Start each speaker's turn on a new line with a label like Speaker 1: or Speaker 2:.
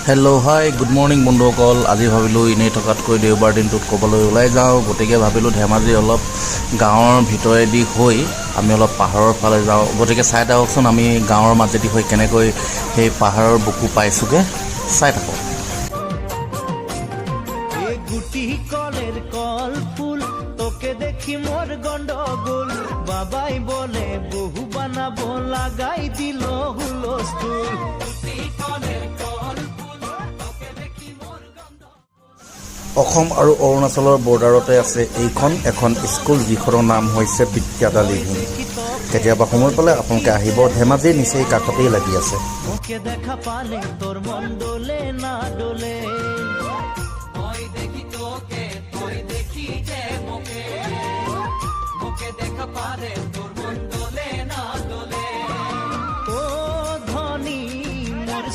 Speaker 1: Hello' hi good morning বন্ধুসকল। আজি ভাবিলোঁ এনেই থকাতকৈ দেওবাৰ দিনটোত ক'বলৈ ওলাই যাওঁ, গতিকে ভাবিলোঁ ধেমাজি অলপ গাঁৱৰ ভিতৰেদি হৈ আমি অলপ পাহাৰৰ ফালে যাওঁ। গতিকে চাই থাককচোন আমি গাঁৱৰ মাজেদি হৈ কেনেকৈ সেই পাহাৰৰ বুকু পাইছোঁগৈ, চাই থাকক।
Speaker 2: গুটি কলের কল ফুল তোকে দেখি মোর গন্ডগোল, বাবাই বলে বহু বানাবো লাগাই দিল হুলস্থুল।
Speaker 1: অসম আৰু অৰুণাচলৰ বৰ্ডাৰতে আছে এইখন এখন স্কুল, যিখনৰ নাম হৈছে বিদ্যাদা লিভিং। কেতিয়াবা সময় পালে আপোনালোকে আহিব, ধেমাজিৰ নিচেই কাষতেই লাগি আছে।
Speaker 2: ওকে দেখা পালে তোর মন ডোলে না ডোলে, দেখা পারে তোর মন ডোলে না ডোলে। ও ধনী মোর